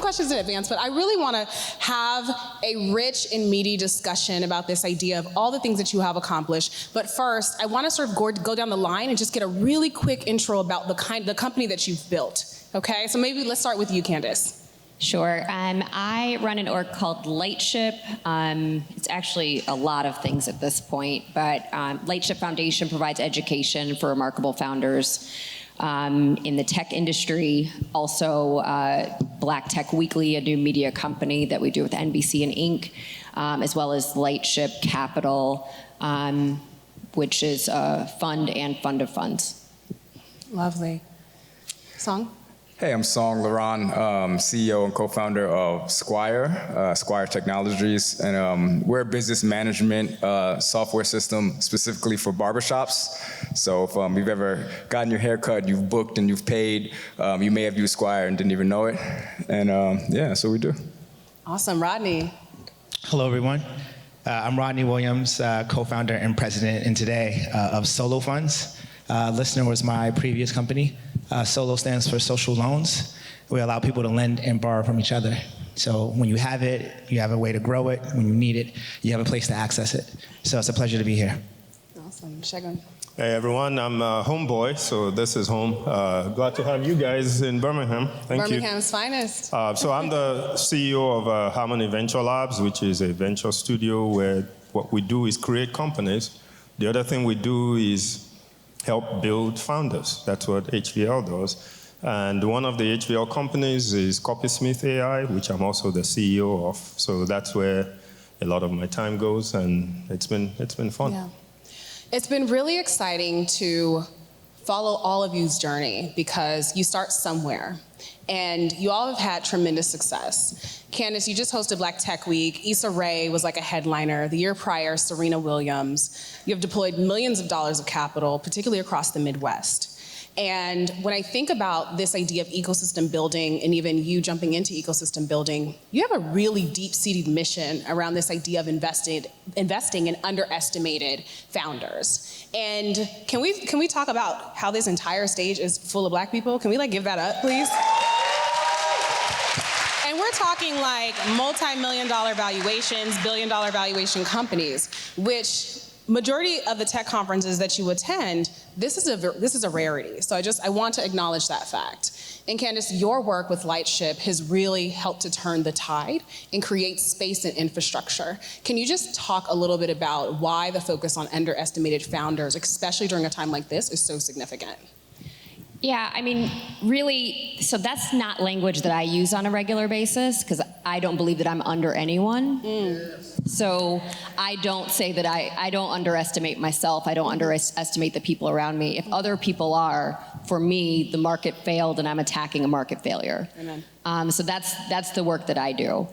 questions in advance, but I really want to have a rich and meaty discussion about this idea of all the things that you have accomplished. But first, I want to sort of go down the line and just get a really quick intro about the company that you've built. Okay, so maybe let's start with you, Candice. Sure. I run an org called Lightship. It's actually a lot of things at this point, but Lightship Foundation provides education for remarkable founders in the tech industry. Also, Black Tech Weekly, a new media company that we do with NBC and Inc., as well as Lightship Capital, which is a fund and fund of funds. Lovely. Songe? Hey, I'm Songe LaRon, CEO and co-founder of Squire Technologies, and we're a business management software system specifically for barbershops. So if you've ever gotten your hair cut, you've booked and you've paid, you may have used Squire and didn't even know it. And yeah, that's what we do. Awesome. Rodney? Hello, everyone. I'm Rodney Williams, co-founder and president and today of Solo Funds. Listener was my previous company. Solo stands for social loans. We allow people to lend and borrow from each other. So when you have it, you have a way to grow it. When you need it, you have a place to access it. So it's a pleasure to be here. Awesome. Shegun? Hey everyone, I'm Homeboy, so this is home. Glad to have you guys in Birmingham. Thank you. Birmingham's finest. So I'm the CEO of Harmony Venture Labs, which is a venture studio where what we do is create companies. The other thing we do is help build founders. That's what HVL does. And one of the HVL companies is Copysmith AI, which I'm also the CEO of. So that's where a lot of my time goes, and it's been fun. Yeah. It's been really exciting to follow all of you's journey because you start somewhere. And you all have had tremendous success. Candice, you just hosted Black Tech Week. Issa Rae was like a headliner. The year prior, Serena Williams. You have deployed millions of dollars of capital, particularly across the Midwest. And when I think about this idea of ecosystem building and even you jumping into ecosystem building, you have a really deep-seated mission around this idea of investing in underestimated founders. And can we talk about how this entire stage is full of Black people? Can we give that up, please? And we're talking like multi-million-dollar valuations, billion-dollar valuation companies, which majority of the tech conferences that you attend, this is a rarity. So I want to acknowledge that fact. And Candice, your work with Lightship has really helped to turn the tide and create space and infrastructure. Can you just talk a little bit about why the focus on underestimated founders, especially during a time like this, is so significant? Yeah, I mean, really, so that's not language that I use on a regular basis because I don't believe that I'm under anyone. So I don't say that I don't underestimate myself. I don't underestimate the people around me. If other people are, for me, the market failed and I'm attacking a market failure. Amen. So that's the work that I do.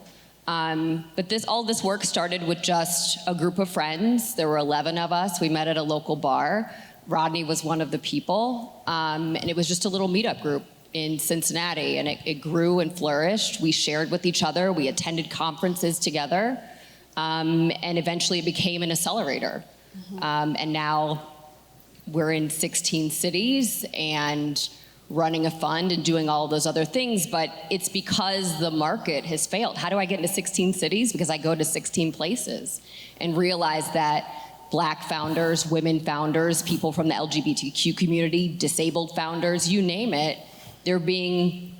But all this work started with just a group of friends. There were 11 of us. We met at a local bar. Rodney was one of the people, and it was just a little meetup group in Cincinnati, and it grew and flourished. We shared with each other, we attended conferences together, and eventually it became an accelerator. And now we're in 16 cities and running a fund and doing all those other things, but it's because the market has failed. How do I get into 16 cities? Because I go to 16 places and realize that Black founders, women founders, people from the LGBTQ community, disabled founders, you name it, they're being,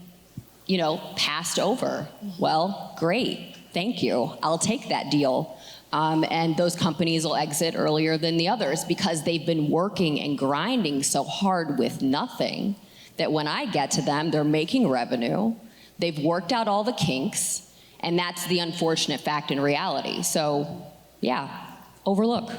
passed over. Well, great, thank you. I'll take that deal. And those companies will exit earlier than the others because they've been working and grinding so hard with nothing that when I get to them, they're making revenue, they've worked out all the kinks, and that's the unfortunate fact in reality. So, yeah, overlook.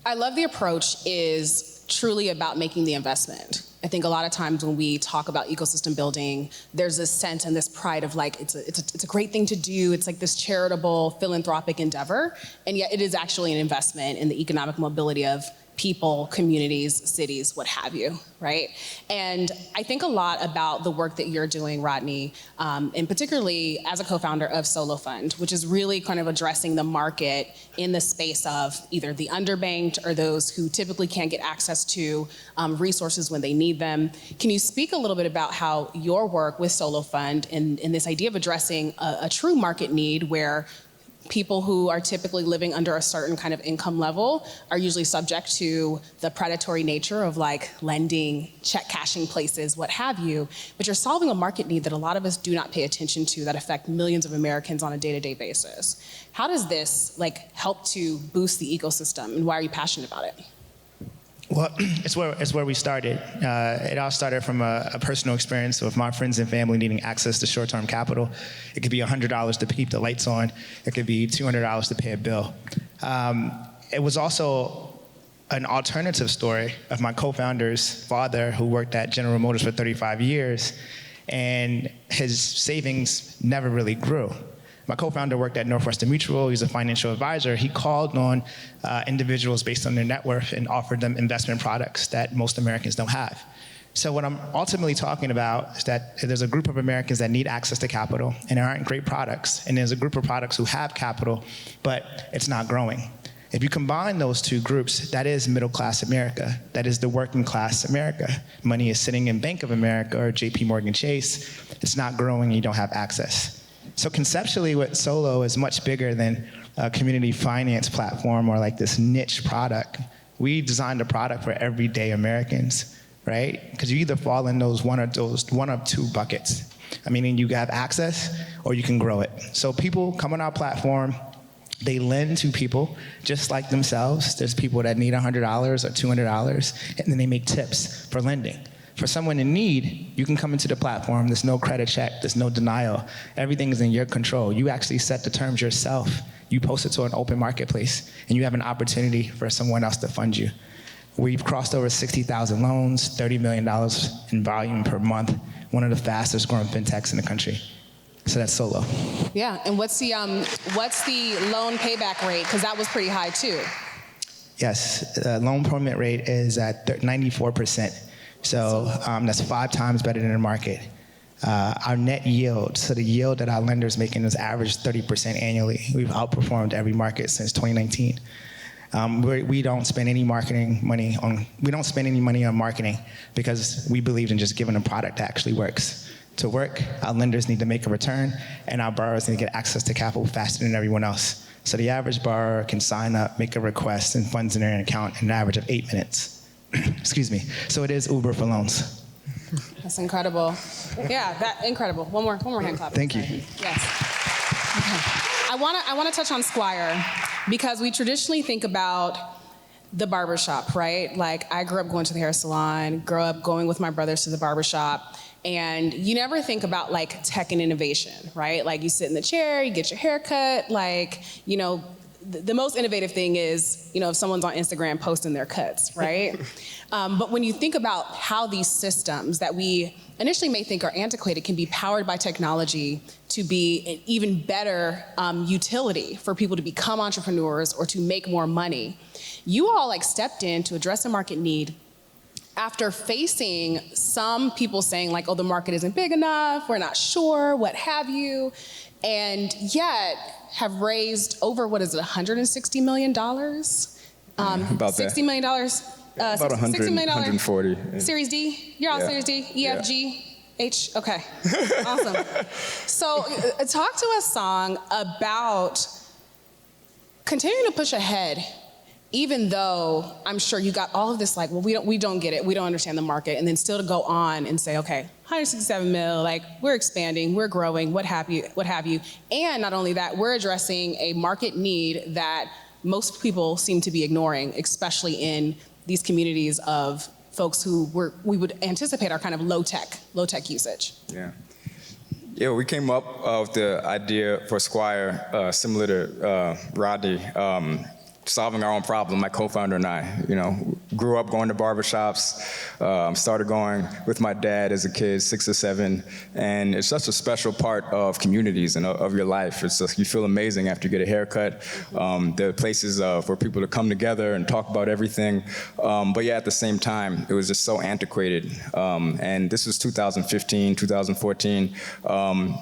I love the approach is truly about making the investment. I think a lot of times when we talk about ecosystem building, there's this sense and this pride of it's a great thing to do. It's like this charitable, philanthropic endeavor, and yet it is actually an investment in the economic mobility of people, communities, cities, what have you, right? And I think a lot about the work that you're doing, Rodney, and particularly as a co-founder of Solo Fund, which is really kind of addressing the market in the space of either the underbanked or those who typically can't get access to resources when they need them. Can you speak a little bit about how your work with Solo Fund and this idea of addressing a true market need where people who are typically living under a certain kind of income level are usually subject to the predatory nature of like lending, check cashing places, what have you, but you're solving a market need that a lot of us do not pay attention to that affect millions of Americans on a day-to-day basis. How does this like help to boost the ecosystem, and why are you passionate about it? Well, it's where we started. It all started from a personal experience with my friends and family needing access to short-term capital. It could be $100 to keep the lights on. It could be $200 to pay a bill. It was also an alternative story of my co-founder's father, who worked at General Motors for 35 years, and his savings never really grew. My co-founder worked at Northwestern Mutual. He's a financial advisor. He called on individuals based on their net worth and offered them investment products that most Americans don't have. So what I'm ultimately talking about is that there's a group of Americans that need access to capital, and there aren't great products. And there's a group of products who have capital, but it's not growing. If you combine those two groups, that is middle-class America. That is the working-class America. Money is sitting in Bank of America or JP Morgan Chase. It's not growing, you don't have access. So conceptually, what Solo is much bigger than a community finance platform or like this niche product. We designed a product for everyday Americans, right? Because you either fall in those one of two buckets. I mean, you have access or you can grow it. So people come on our platform, they lend to people just like themselves. There's people that need $100 or $200, and then they make tips for lending. For someone in need, you can come into the platform. There's no credit check. There's no denial. Everything is in your control. You actually set the terms yourself. You post it to an open marketplace, and you have an opportunity for someone else to fund you. We've crossed over 60,000 loans, $30 million in volume per month, one of the fastest growing fintechs in the country. So that's Solo. Yeah, and what's the loan payback rate? Because that was pretty high too. Yes, loan payment rate is at 94%. So that's 5 times better than the market. Our net yield, so the yield that our lenders making is average 30% annually. We've outperformed every market since 2019. We don't spend any money on marketing because we believe in just giving a product that actually works. To work, our lenders need to make a return, and our borrowers need to get access to capital faster than everyone else. So the average borrower can sign up, make a request, and funds in their account in an average of 8 minutes. Excuse me. So it is Uber for loans. That's incredible. Yeah, incredible. One more hand clap. Thank you. Yes. Okay. I want to touch on Squire because we traditionally think about the barbershop, right? Like I grew up going to the hair salon, grew up going with my brothers to the barbershop, and you never think about like tech and innovation, right? Like you sit in the chair, you get your hair cut, like, you know, the most innovative thing is, you know, if someone's on Instagram posting their cuts, right? But when you think about how these systems that we initially may think are antiquated can be powered by technology to be an even better utility for people to become entrepreneurs or to make more money, you all like stepped in to address a market need after facing some people saying like, oh, the market isn't big enough, we're not sure, what have you, and yet have raised over, what is it, $160 million? About $60 million? About 100, $60 million? 140. Series D? You're all Yeah. Series D? E, F, G, H? Okay, awesome. So talk to us, Songe, about continuing to push ahead, even though I'm sure you got all of this like, well, we don't get it, we don't understand the market, and then still to go on and say, okay, 167 mil, like we're expanding, we're growing, what have you, and not only that, we're addressing a market need that most people seem to be ignoring, especially in these communities of folks who we would anticipate are kind of low tech usage. Yeah, we came up with the idea for Squire, similar to Rodney, solving our own problem, my co-founder and I. You know, grew up going to barbershops, started going with my dad as a kid, 6 or 7, and it's such a special part of communities and of your life. It's just, you feel amazing after you get a haircut. There are places for people to come together and talk about everything, but yeah, at the same time, it was just so antiquated. And this was 2015, 2014.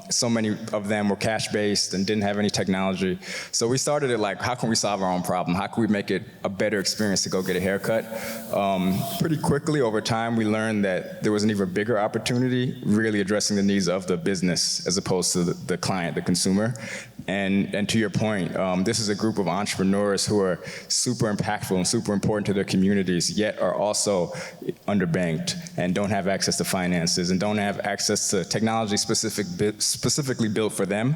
So many of them were cash-based and didn't have any technology. So we started it like, how can we solve our own problem? How can we make it a better experience to go get a haircut? Pretty quickly over time, we learned that there was an even bigger opportunity really addressing the needs of the business as opposed to the client, the consumer. And to your point, this is a group of entrepreneurs who are super impactful and super important to their communities, yet are also underbanked and don't have access to finances and don't have access to technology specifically built for them.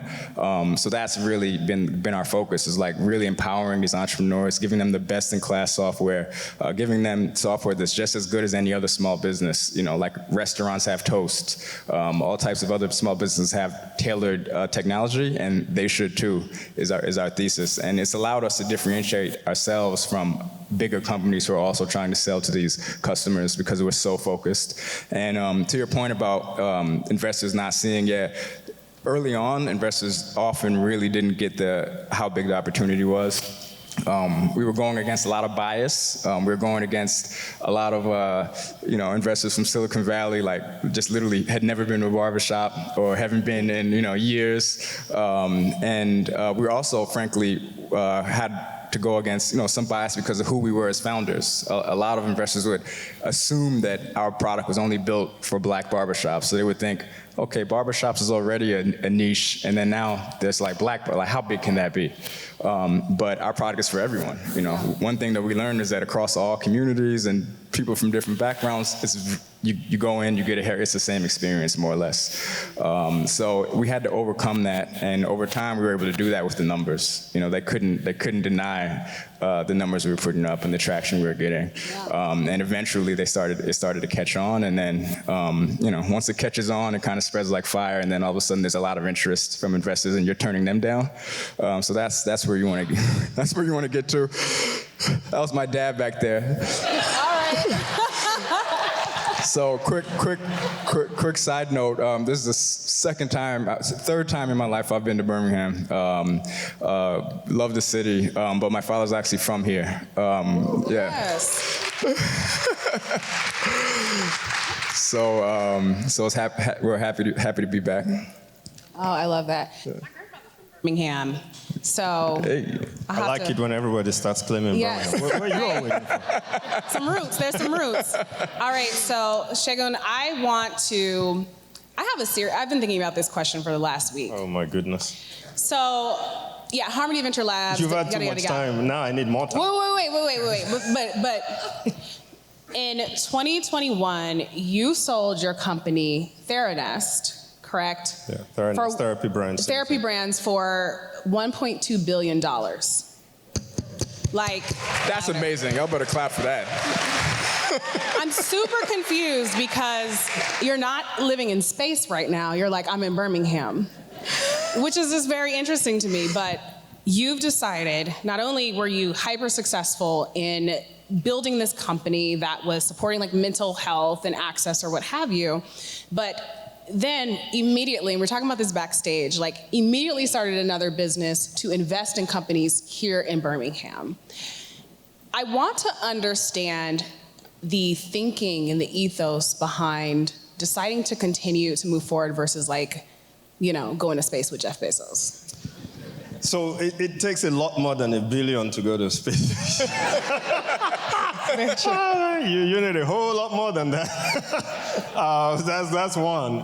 So that's really been our focus, is like really empowering these entrepreneurs, giving them the best-in-class software, giving them software that's just as good as any other small business. You know, like restaurants have Toast, all types of other small businesses have tailored technology, and they should too, is our thesis. And it's allowed us to differentiate ourselves from bigger companies who are also trying to sell to these customers because we're so focused. And to your point about investors not seeing, early on, investors often really didn't get how big the opportunity was. We were going against a lot of bias. We were going against a lot of, investors from Silicon Valley, like just literally had never been to a barbershop or haven't been in, years. And we also, frankly, had to go against, some bias because of who we were as founders. A lot of investors would assume that our product was only built for Black barbershops. So they would think, okay, barbershops is already a niche, and then now there's like Black, like how big can that be? But our product is for everyone. One thing that we learned is that across all communities and people from different backgrounds, you go in, you get a hair, it's the same experience, more or less. So we had to overcome that, and over time we were able to do that with the numbers. They couldn't deny the numbers we were putting up and the traction we were getting. And eventually it started to catch on, and then once it catches on, it kind of spreads like fire, and then all of a sudden there's a lot of interest from investors, and you're turning them down. So that's where you want to that's where you want to get to. That was my dad back there. All right. So quick side note. This is the third time in my life I've been to Birmingham. Love the city, but my father's actually from here. Yes. So we're happy to be back. Oh, I love that. Birmingham. So Hey. I like it when everybody starts claiming Yes. Birmingham. Where you all waiting for? some roots. There's some roots. All right. So Shegun, I've been thinking about this question for the last week. Oh my goodness. So, yeah, Harmony Venture Labs. You've had too much time. Now I need more time. Wait. But in 2021, you sold your company, Theranest, correct? Yeah, Theranest Therapy Brands. Therapy Brands for $1.2 billion. That's amazing. Y'all better clap for that. I'm super confused because you're not living in space right now. You're like, I'm in Birmingham, which is just very interesting to me. But you've decided, not only were you hyper successful in building this company that was supporting like mental health and access or what have you, but then immediately, and we're talking about this backstage, immediately started another business to invest in companies here in Birmingham. I want to understand the thinking and the ethos behind deciding to continue to move forward versus go into space with Jeff Bezos. So it takes a lot more than $1 billion to go to space. You need a whole lot more than that. That's one.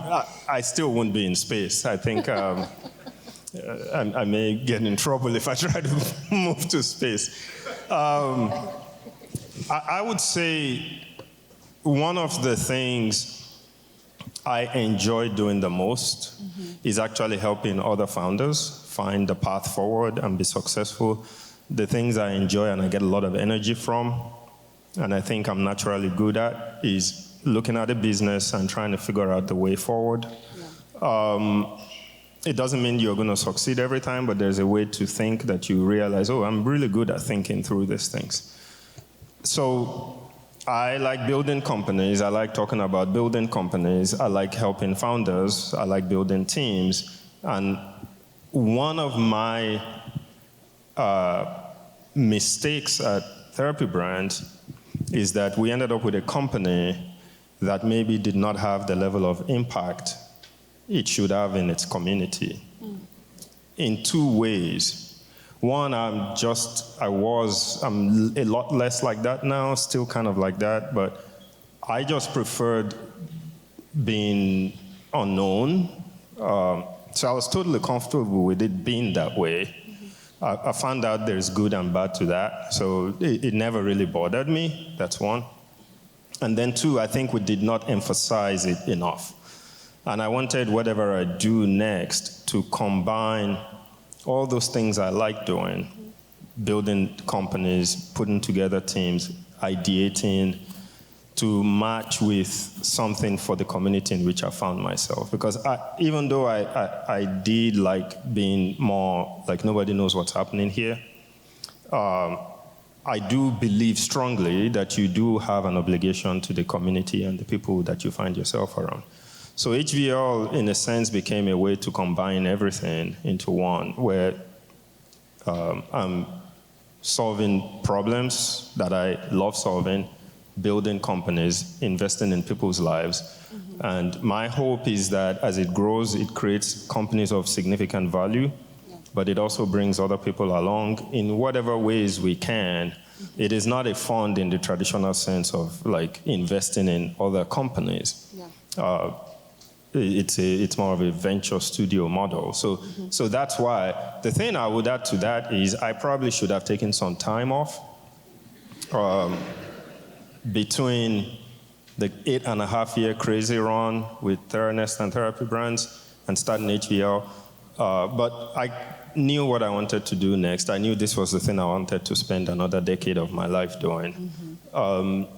I still wouldn't be in space. I think I may get in trouble if I try to move to space. I would say one of the things I enjoy doing the most is actually helping other founders find the path forward and be successful. The things I enjoy and I get a lot of energy from, and I think I'm naturally good at, is looking at a business and trying to figure out the way forward. Yeah. It doesn't mean you're going to succeed every time, but there's a way to think that you realize, I'm really good at thinking through these things. So I like building companies. I like talking about building companies. I like helping founders. I like building teams. And one of my mistakes at Therapy Brands is that we ended up with a company that maybe did not have the level of impact it should have in its community. In two ways. One, I'm a lot less like that now, still kind of like that, but I just preferred being unknown. So I was totally comfortable with it being that way. I found out there's good and bad to that, so it never really bothered me, that's one. And then two, I think we did not emphasize it enough. And I wanted whatever I do next to combine all those things I like doing, building companies, putting together teams, ideating, to match with something for the community in which I found myself. Because even though I did like being more like nobody knows what's happening here, I do believe strongly that you do have an obligation to the community and the people that you find yourself around. So HVL, in a sense, became a way to combine everything into one, where I'm solving problems that I love solving, building companies, investing in people's lives. Mm-hmm. And my hope is that as it grows, it creates companies of significant value, but it also brings other people along in whatever ways we can. Mm-hmm. It is not a fund in the traditional sense of like investing in other companies. Yeah. It's more of a venture studio model. So, so that's why. The thing I would add to that is I probably should have taken some time off between the 8.5-year crazy run with Theranest and Therapy Brands and starting HVL. But I knew what I wanted to do next. I knew this was the thing I wanted to spend another decade of my life doing. Mm-hmm.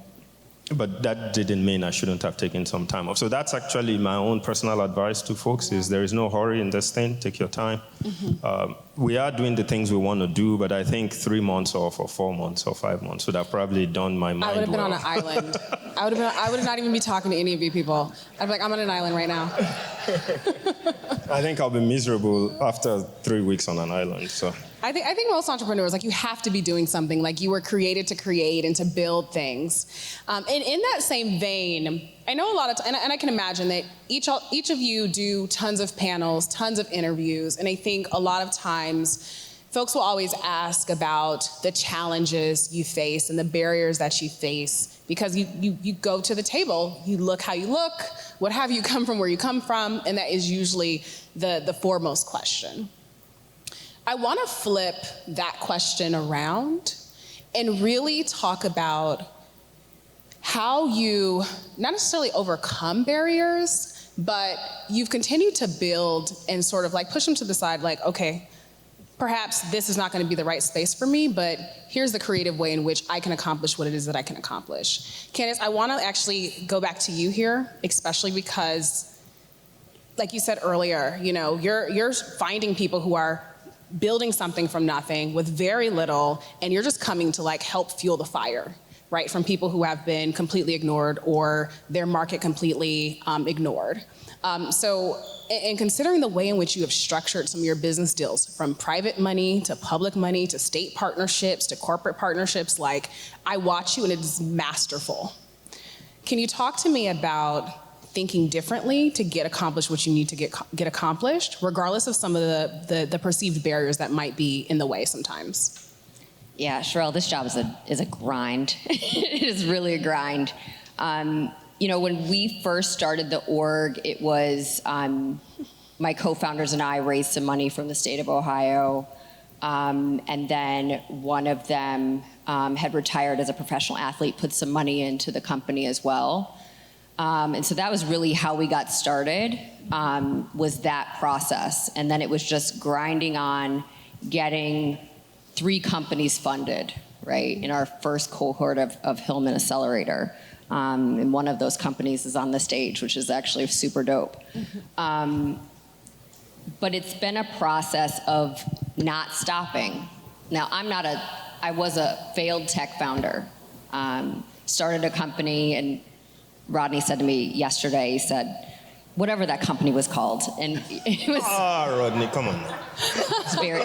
But that didn't mean I shouldn't have taken some time off. So that's actually my own personal advice to folks is there is no hurry in this thing. Take your time. Mm-hmm. We are doing the things we want to do, but I think 3 months off or 4 months or 5 months would have probably done my mind I would have been well. on an island. I would not even be talking to any of you people. I'd be like, I'm on an island right now. I think I'll be miserable after 3 weeks on an island. So I think most entrepreneurs, like, you have to be doing something. Like, you were created to create and to build things. And in that same vein, I know a lot of, and I can imagine that each of you do tons of panels, tons of interviews, and I think a lot of times folks will always ask about the challenges you face and the barriers that you face because you go to the table, you look how you look, what have you come from where you come from, and that is usually the foremost question. I want to flip that question around and really talk about how you not necessarily overcome barriers, but you've continued to build and sort of like push them to the side, like, okay, perhaps this is not going to be the right space for me, but here's the creative way in which I can accomplish what it is that I can accomplish. Candice, I want to actually go back to you here, especially because, like you said earlier, you know, you're finding people who are building something from nothing with very little, and you're just coming to like help fuel the fire, right? From people who have been completely ignored or their market completely ignored. So, and considering the way in which you have structured some of your business deals, from private money to public money to state partnerships to corporate partnerships, like, I watch you and it is masterful. Can you talk to me about thinking differently to get accomplished what you need to get accomplished, regardless of some of the perceived barriers that might be in the way sometimes? Yeah, Sherrell, this job is a grind. It is really a grind. You know, when we first started the org, it was my co-founders and I raised some money from the state of Ohio, and then one of them had retired as a professional athlete, put some money into the company as well. And so that was really how we got started, was that process. And then it was just grinding on getting 3 companies funded, right, in our first cohort of Hillman Accelerator. And one of those companies is on the stage, which is actually super dope. But it's been a process of not stopping. Now, I was a failed tech founder. started a company, and Rodney said to me yesterday, he said, whatever that company was called, and it was Rodney, come on. it's very.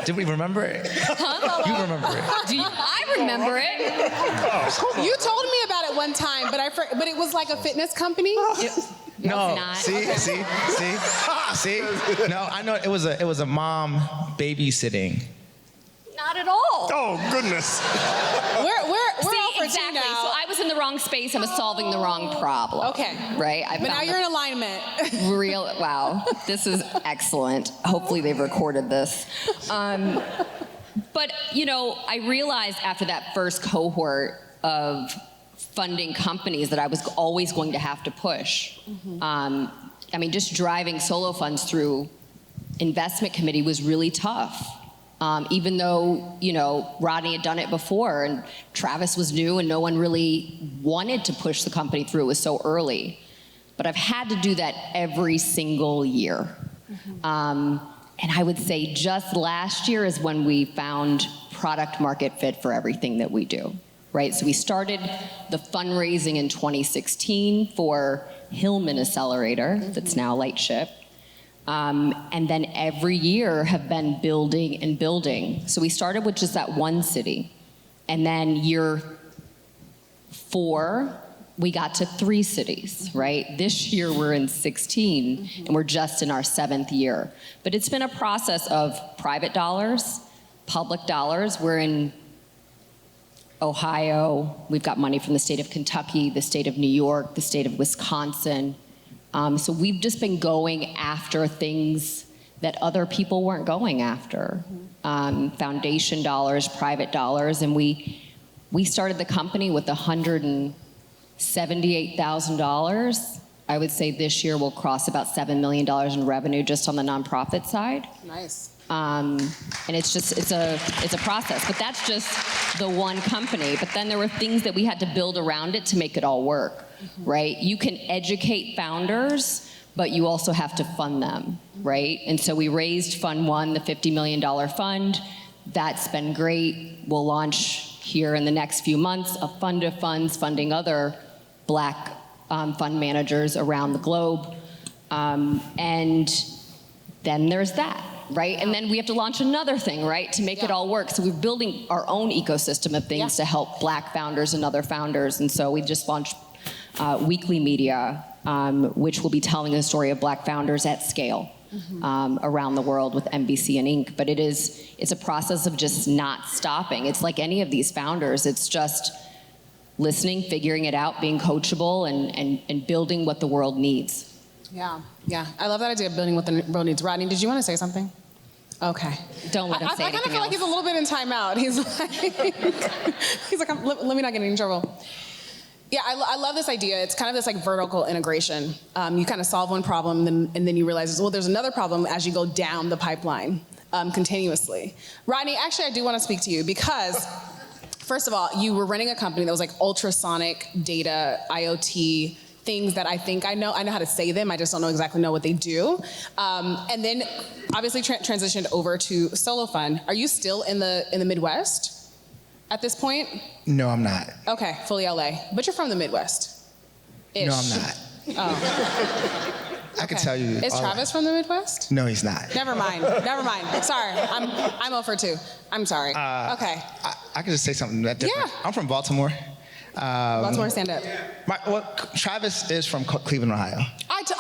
Did we remember it? Huh? You remember it? I remember it. You told me about it one time, but it was like a fitness company. No, not. see. No, I know it was a mom babysitting. Not at all. Oh, goodness. We're See, all for two exactly. now. So I was in the wrong space. I was solving the wrong problem. Okay. Right. But now you're in alignment. Wow. This is excellent. Hopefully they've recorded this. But I realized after that first cohort of funding companies that I was always going to have to push. Just driving solo funds through investment committee was really tough. Even though, Rodney had done it before and Travis was new and no one really wanted to push the company through. It was so early. But I've had to do that every single year. And I would say just last year is when we found product market fit for everything that we do, right? So we started the fundraising in 2016 for Hillman Accelerator, that's now Lightship. And then every year have been building and building. So we started with just that one city. And then year 4, we got to 3 cities, right? This year we're in 16, and we're just in our 7th year. But it's been a process of private dollars, public dollars. We're in Ohio. We've got money from the state of Kentucky, the state of New York, the state of Wisconsin. So we've just been going after things that other people weren't going after. Foundation dollars, private dollars, and we started the company with $178,000. I would say this year we'll cross about $7 million in revenue just on the nonprofit side. Nice. And it's a process, but that's just the one company. But then there were things that we had to build around it to make it all work, right? You can educate founders, but you also have to fund them, right? And so we raised Fund 1, the $50 million fund. That's been great. We'll launch here in the next few months a fund of funds funding other Black fund managers around the globe. And then there's that. Right? And then we have to launch another thing, right, to make it all work. So we're building our own ecosystem of things to help Black founders and other founders. And so we just launched weekly media, which will be telling the story of Black founders at scale around the world with NBC and Inc. But it's a process of just not stopping. It's like any of these founders. It's just listening, figuring it out, being coachable, and building what the world needs. Yeah. I love that idea of building what the world needs. Rodney, did you want to say something? Okay. Don't let him say I kind of feel like he's a little bit in timeout. He's like, let me not get in trouble. Yeah, I love this idea. It's kind of this like vertical integration. You kind of solve one problem, and then you realize, well, there's another problem as you go down the pipeline continuously. Rodney, actually, I do want to speak to you because, first of all, you were running a company that was like ultrasonic data, IoT, things that I think I know how to say them. I just don't exactly know what they do. And then obviously transitioned over to Solo Fund. Are you still in the Midwest at this point? No, I'm not. Okay, fully LA. But you're from the Midwest. Ish. No, I'm not. Oh. I can tell you. Is Travis from the Midwest? No, he's not. Never mind. Sorry, I'm 0 for 2. I'm sorry. Okay. I can just say something that different. Yeah. I'm from Baltimore. Baltimore, stand up. Travis is from Cleveland, Ohio.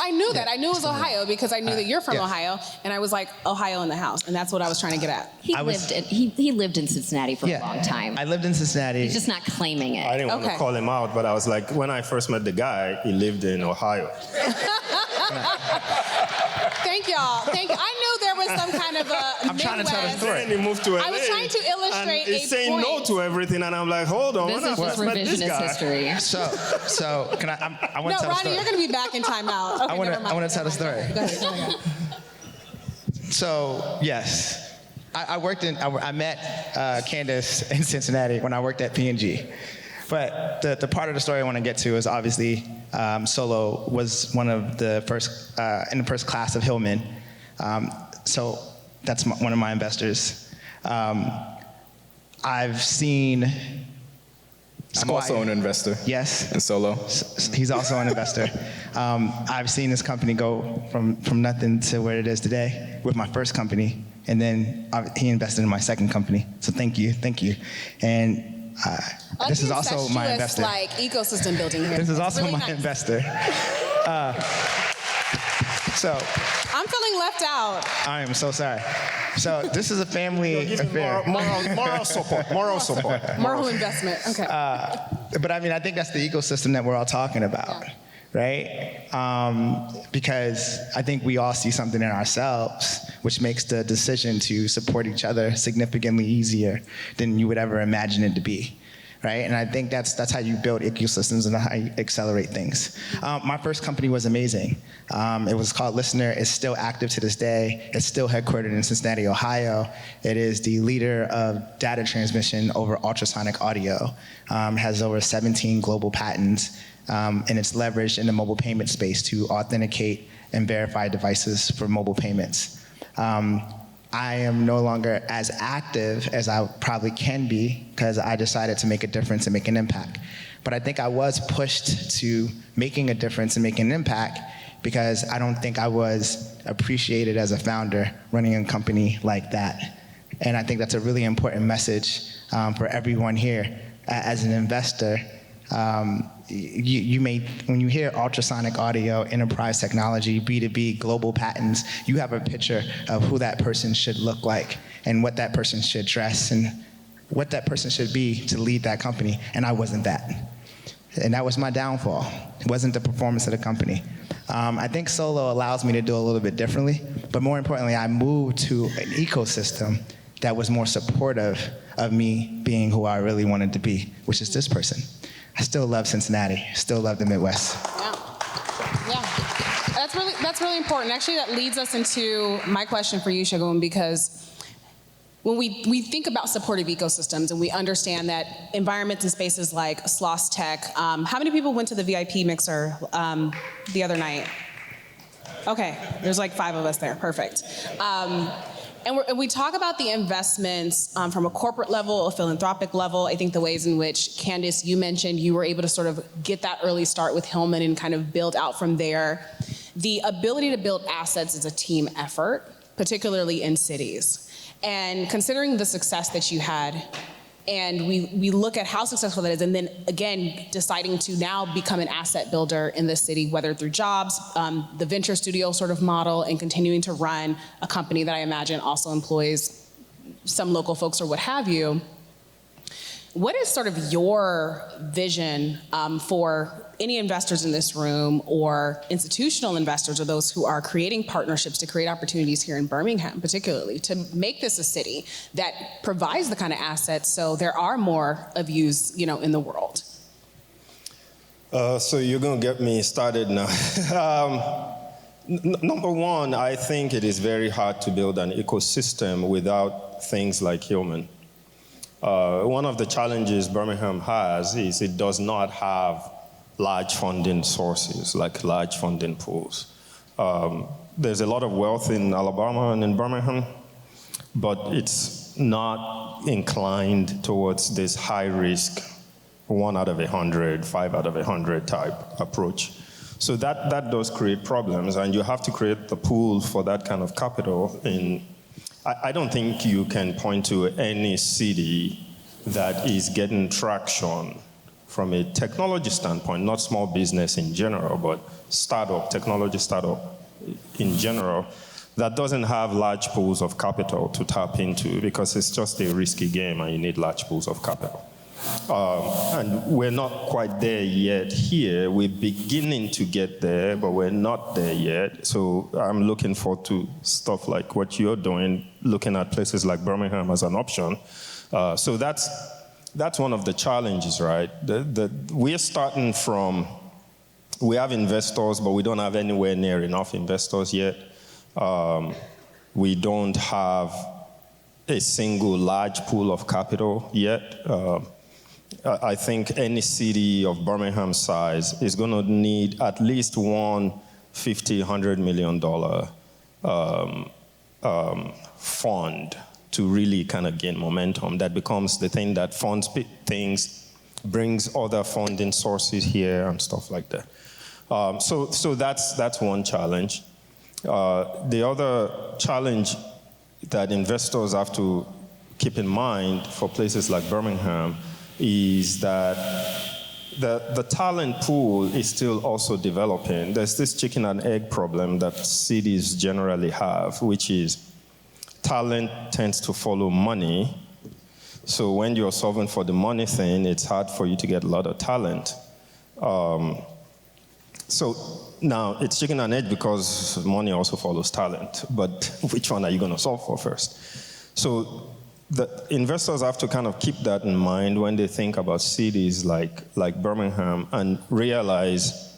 I knew that. I knew it was Ohio because I knew that you're from Ohio, and I was like, Ohio in the house, and that's what I was trying to get at. He lived in Cincinnati for a long time. I lived in Cincinnati. He's just not claiming it. I didn't want to call him out, but I was like, when I first met the guy, he lived in Ohio. Thank y'all. I knew there was some kind of a I'm trying to tell the story. Then he moved to LA. I was trying to illustrate and he's saying no to everything, and I'm like, hold on. This when is I just first met this revisionist guy, history. So can I want to tell the No, Rodney, story. you're going to be back in timeout. Okay, I want to tell the story. Go ahead. So yes, I met Candice in Cincinnati when I worked at P&G. But the part of the story I want to get to is obviously Solo was one of the first in the first class of Hillman. So that's one of my investors. I've seen I'm also an investor. Yes. In Solo. He's also an investor. I've seen this company go from nothing to where it is today with my first company, and then he invested in my second company. So thank you. And this is also my investor. Like ecosystem building here. This is It's also really my nice. investor. So I'm feeling left out. I am so sorry. So this is a family affair. Moral support. Moral investment. Okay. But I mean, I think that's the ecosystem that we're all talking about, right? Because I think we all see something in ourselves, which makes the decision to support each other significantly easier than you would ever imagine it to be, right? And I think that's how you build ecosystems and how you accelerate things. My first company was amazing. It was called Listener. It's still active to this day. It's still headquartered in Cincinnati, Ohio. It is the leader of data transmission over ultrasonic audio. Has over 17 global patents, and it's leveraged in the mobile payment space to authenticate and verify devices for mobile payments. I am no longer as active as I probably can be because I decided to make a difference and make an impact. But I think I was pushed to making a difference and making an impact because I don't think I was appreciated as a founder running a company like that. And I think that's a really important message for everyone here. As an investor, you may, when you hear ultrasonic audio, enterprise technology, B2B, global patents, you have a picture of who that person should look like and what that person should dress and what that person should be to lead that company. And I wasn't that. And that was my downfall. It wasn't the performance of the company. I think Solo allows me to do a little bit differently, but more importantly, I moved to an ecosystem that was more supportive of me being who I really wanted to be, which is this person. I still love Cincinnati, still love the Midwest. Yeah. That's really important. Actually, that leads us into my question for you, Shegun, because when we think about supportive ecosystems and we understand that environments and spaces like Sloss Tech, how many people went to the VIP mixer the other night? Okay, there's like 5 of us there, perfect. And we talk about the investments from a corporate level, a philanthropic level. I think the ways in which, Candice, you mentioned you were able to sort of get that early start with Hillman and kind of build out from there. The ability to build assets is a team effort, particularly in cities. And considering the success that you had, and we look at how successful that is, and then again, deciding to now become an asset builder in the city, whether through jobs, the venture studio sort of model, and continuing to run a company that I imagine also employs some local folks or what have you. What is sort of your vision for any investors in this room or institutional investors or those who are creating partnerships to create opportunities here in Birmingham, particularly, to make this a city that provides the kind of assets so there are more of yous, in the world? So you're going to get me started now. Number one, I think it is very hard to build an ecosystem without things like Hillman. One of the challenges Birmingham has is it does not have large funding sources, like large funding pools. There's a lot of wealth in Alabama and in Birmingham, but it's not inclined towards this high risk, 1 out of 100, 5 out of 100 type approach. So that does create problems, and you have to create the pool for that kind of capital. I don't think you can point to any city that is getting traction from a technology standpoint, not small business in general, but technology startup in general, that doesn't have large pools of capital to tap into because it's just a risky game and you need large pools of capital. And we're not quite there yet here. We're beginning to get there, but we're not there yet. So I'm looking forward to stuff like what you're doing, looking at places like Birmingham as an option. So that's one of the challenges, right? We're starting from, we have investors, but we don't have anywhere near enough investors yet. We don't have a single large pool of capital yet. I think any city of Birmingham size is going to need at least one $50, $100 million fund to really kind of gain momentum. That becomes the thing that funds things, brings other funding sources here and stuff like that. So that's one challenge. The other challenge that investors have to keep in mind for places like Birmingham is that the talent pool is still also developing. There's this chicken and egg problem that cities generally have, which is talent tends to follow money. So when you're solving for the money thing, it's hard for you to get a lot of talent. So now it's chicken and egg because money also follows talent, but which one are you going to solve for first? So the investors have to kind of keep that in mind when they think about cities like Birmingham and realize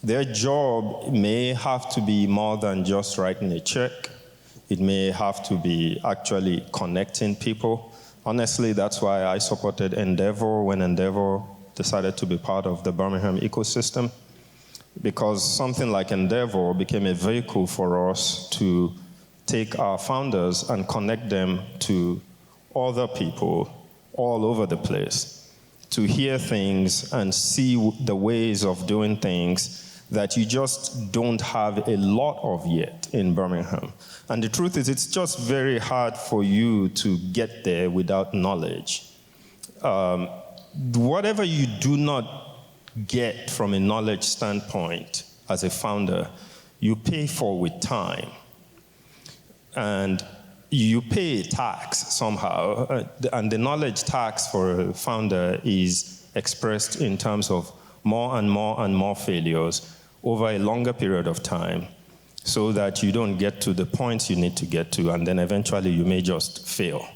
their job may have to be more than just writing a check. It may have to be actually connecting people. Honestly, that's why I supported Endeavor when Endeavor decided to be part of the Birmingham ecosystem, because something like Endeavor became a vehicle for us to take our founders and connect them to other people all over the place, to hear things and see the ways of doing things that you just don't have a lot of yet in Birmingham. And the truth is, it's just very hard for you to get there without knowledge. Whatever you do not get from a knowledge standpoint as a founder, you pay for with time. And you pay a tax somehow, and the knowledge tax for a founder is expressed in terms of more and more and more failures over a longer period of time, so that you don't get to the points you need to get to, and then eventually you may just fail.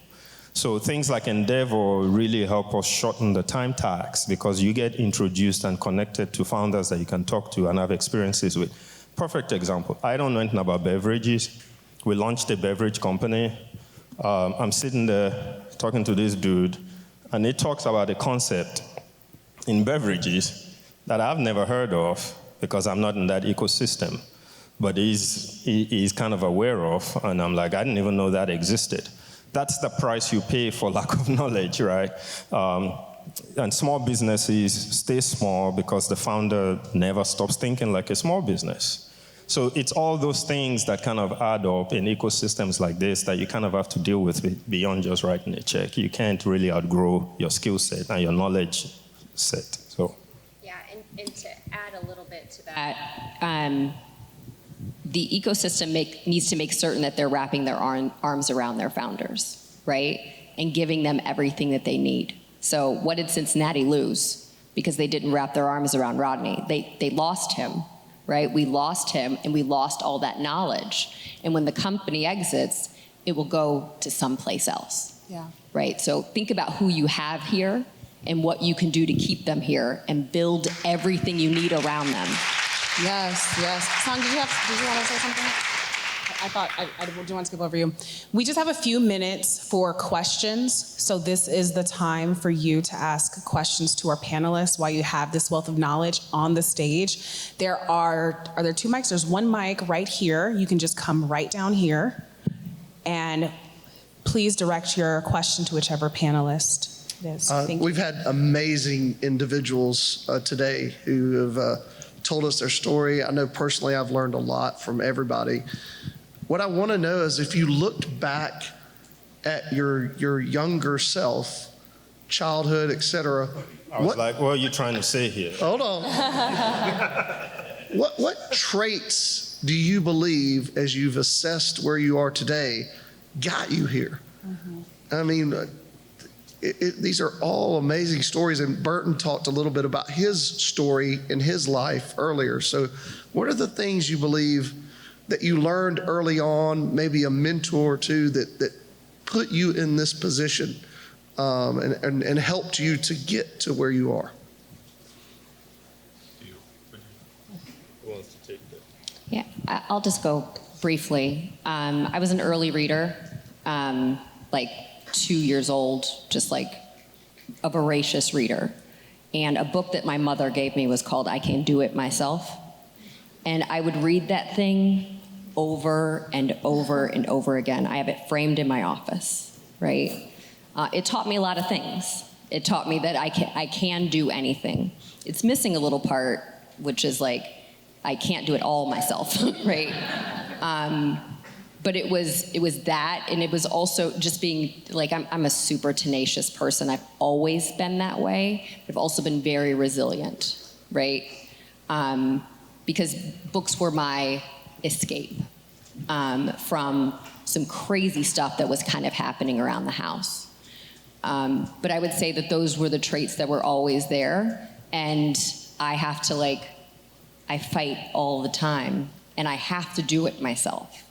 So things like Endeavor really help us shorten the time tax, because you get introduced and connected to founders that you can talk to and have experiences with. Perfect example. I don't know anything about beverages. We launched a beverage company. I'm sitting there talking to this dude, and he talks about a concept in beverages that I've never heard of because I'm not in that ecosystem, but he's kind of aware of, and I'm like, I didn't even know that existed. That's the price you pay for lack of knowledge, right? And small businesses stay small because the founder never stops thinking like a small business. So it's all those things that kind of add up in ecosystems like this that you kind of have to deal with beyond just writing a check. You can't really outgrow your skill set and your knowledge set. So. Yeah, and to add a little bit to that, the ecosystem needs to make certain that they're wrapping their arms around their founders, right? And giving them everything that they need. So what did Cincinnati lose? Because they didn't wrap their arms around Rodney. They lost him, right? We lost him, and we lost all that knowledge. And when the company exits, it will go to someplace else, right? So think about who you have here and what you can do to keep them here and build everything you need around them. Yes, yes. Songe, did you want to say something? I do want to skip over you. We just have a few minutes for questions, so this is the time for you to ask questions to our panelists while you have this wealth of knowledge on the stage. Are there two mics? There's one mic right here. You can just come right down here, and please direct your question to whichever panelist it is. Thank you. We've had amazing individuals today who have told us their story. I know personally I've learned a lot from everybody. What I want to know is, if you looked back at your younger self, childhood, etc. I was like, what are you trying to say here? Hold on. What traits do you believe, as you've assessed where you are today, got you here? Mm-hmm. I mean, these are all amazing stories, and Burton talked a little bit about his story in his life earlier. So what are the things you believe that you learned early on, maybe a mentor or two that put you in this position and helped you to get to where you are? Who wants to take that? Yeah, I'll just go briefly. I was an early reader, like 2 years old, just like a voracious reader. And a book that my mother gave me was called I Can Do It Myself. And I would read that thing over and over and over again. I have it framed in my office. right? It taught me a lot of things. It taught me that I can do anything. It's missing a little part, which is like, I can't do it all myself, right? But it was that, and it was also just being, like, I'm a super tenacious person. I've always been that way. I've also been very resilient, right? Because books were my escape from some crazy stuff that was kind of happening around the house. But I would say that those were the traits that were always there, and I have to, like, I fight all the time, and I have to do it myself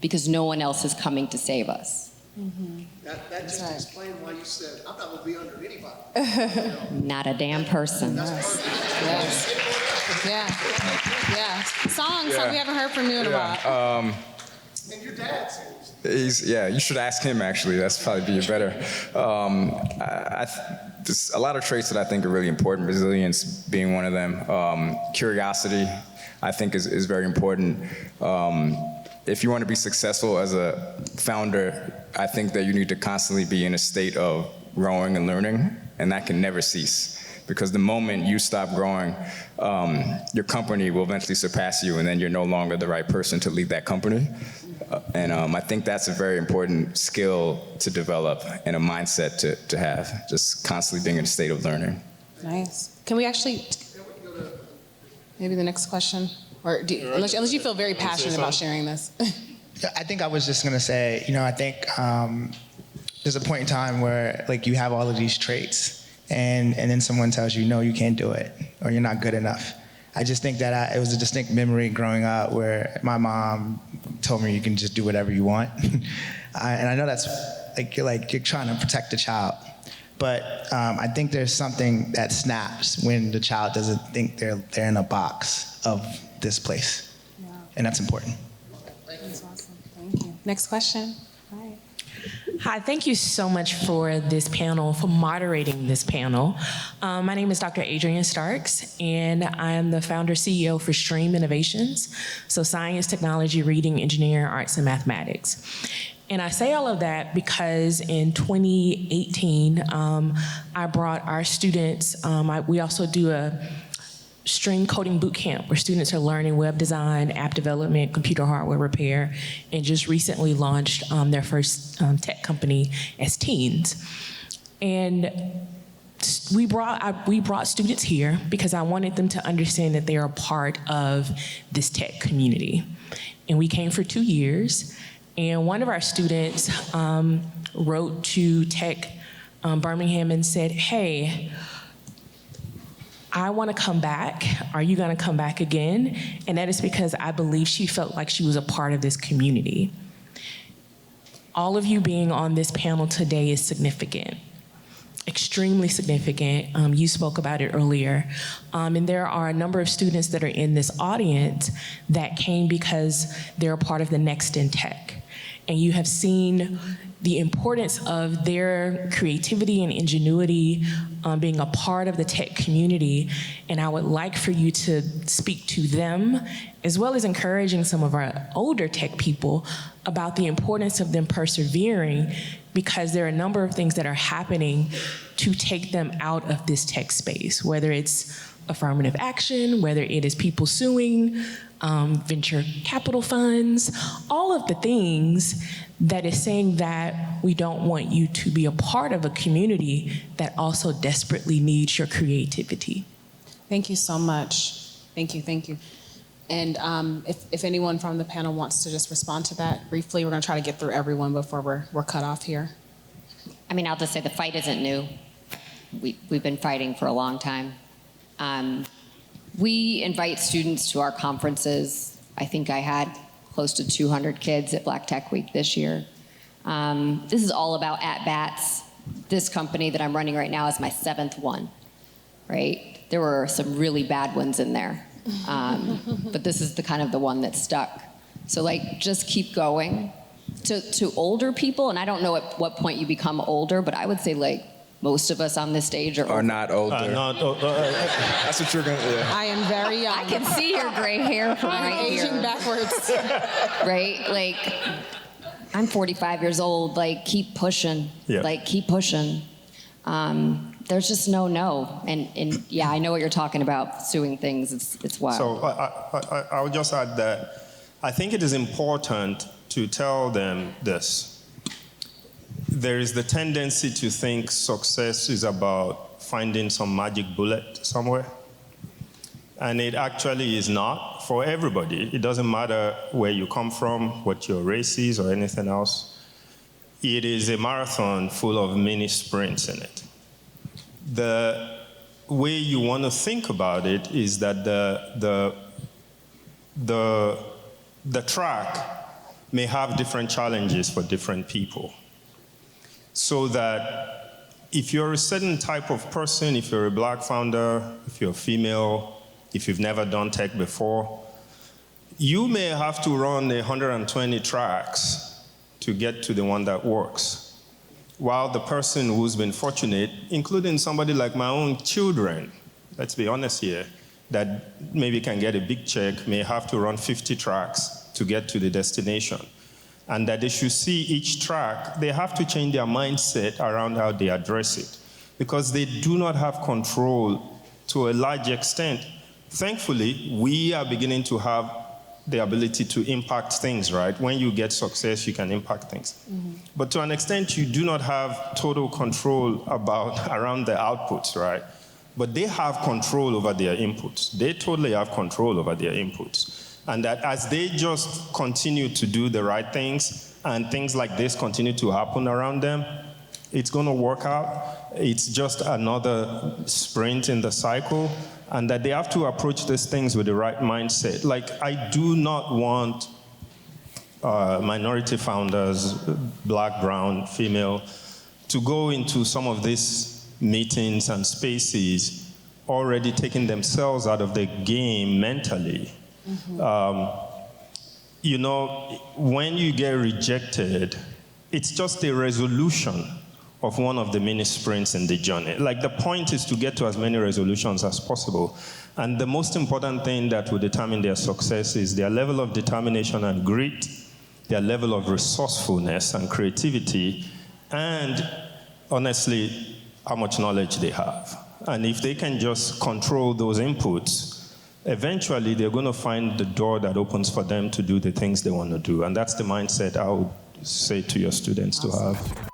because no one else is coming to save us. Mm-hmm. That just explained why you said, I'm not going to be under anybody. Not a damn person. Yes. Yeah. Songe, so we haven't heard from you in a while. And your dad says. You should ask him, actually. That's probably be better. There's a lot of traits that I think are really important, resilience being one of them. Curiosity, I think, is very important. If you want to be successful as a founder, I think that you need to constantly be in a state of growing and learning, and that can never cease. Because the moment you stop growing, your company will eventually surpass you, and then you're no longer the right person to lead that company. And I think that's a very important skill to develop and a mindset to have, just constantly being in a state of learning. Nice. Can we actually, maybe the next question? Or unless you feel very passionate about sharing this. I think I was just going to say, I think there's a point in time where, like, you have all of these traits, and then someone tells you, no, you can't do it, or you're not good enough. I just think that it was a distinct memory growing up where my mom told me you can just do whatever you want. And I know that's you're trying to protect the child. But I think there's something that snaps when the child doesn't think they're in a box of this place. Yeah. And that's important. That's awesome. Thank you. Next question. Hi, thank you so much for this panel, for moderating this panel. My name is Dr. Adrienne Starks, and I am the founder CEO for Stream Innovations, so science, technology, reading, engineering, arts, and mathematics. And I say all of that because in 2018, I brought our students, we also do a Stream Coding Bootcamp where students are learning web design, app development, computer hardware repair, and just recently launched their first tech company as teens. And we brought students here because I wanted them to understand that they are a part of this tech community. And we came for 2 years, and one of our students wrote to Tech Birmingham and said, hey, I want to come back. Are you going to come back again? And that is because I believe she felt like she was a part of this community. All of you being on this panel today is significant, extremely significant. You spoke about it earlier. And there are a number of students that are in this audience that came because they're a part of the Next in Tech. And you have seen the importance of their creativity and ingenuity being a part of the tech community. And I would like for you to speak to them, as well as encouraging some of our older tech people about the importance of them persevering, because there are a number of things that are happening to take them out of this tech space, whether it's affirmative action, whether it is people suing, venture capital funds, all of the things that is saying that we don't want you to be a part of a community that also desperately needs your creativity. Thank you so much. Thank you. And if anyone from the panel wants to just respond to that briefly, we're going to try to get through everyone before we're cut off here. I mean, I'll just say the fight isn't new. We've been fighting for a long time. We invite students to our conferences. I think I had close to 200 kids at Black Tech Week this year. This is all about at-bats. This company that I'm running right now is my 7th one, right? There were some really bad ones in there, but this is the one that stuck. So just keep going. To older people, and I don't know at what point you become older, but I would say most of us on this stage are not older. That's what you're going to, yeah. I am very young. I can see your gray hair from right here. Aging backwards. Right? I'm 45 years old. Like, keep pushing. Yeah. Like, keep pushing. There's just no. And yeah, I know what you're talking about, suing things. It's wild. So I would just add that I think it is important to tell them this. There is the tendency to think success is about finding some magic bullet somewhere. And it actually is not for everybody. It doesn't matter where you come from, what your race is, or anything else. It is a marathon full of mini sprints in it. The way you want to think about it is that the track may have different challenges for different people. So that if you're a certain type of person, if you're a black founder, if you're female, if you've never done tech before, you may have to run 120 tracks to get to the one that works. While the person who's been fortunate, including somebody like my own children, let's be honest here, that maybe can get a big check, may have to run 50 tracks to get to the destination. And that they should see each track, they have to change their mindset around how they address it, because they do not have control to a large extent. Thankfully, we are beginning to have the ability to impact things, right? When you get success, you can impact things. Mm-hmm. But to an extent, you do not have total control around the outputs, right? But they have control over their inputs. They totally have control over their inputs. And that as they just continue to do the right things, and things like this continue to happen around them, it's going to work out. It's just another sprint in the cycle, and that they have to approach these things with the right mindset. Like, I do not want minority founders, black, brown, female, to go into some of these meetings and spaces already taking themselves out of the game mentally. Mm-hmm. You know, when you get rejected, it's just a resolution of one of the many sprints in the journey. Like, the point is to get to as many resolutions as possible. And the most important thing that will determine their success is their level of determination and grit, their level of resourcefulness and creativity, and honestly, how much knowledge they have. And if they can just control those inputs, eventually they're going to find the door that opens for them to do the things they want to do. And that's the mindset I would say to your students to have.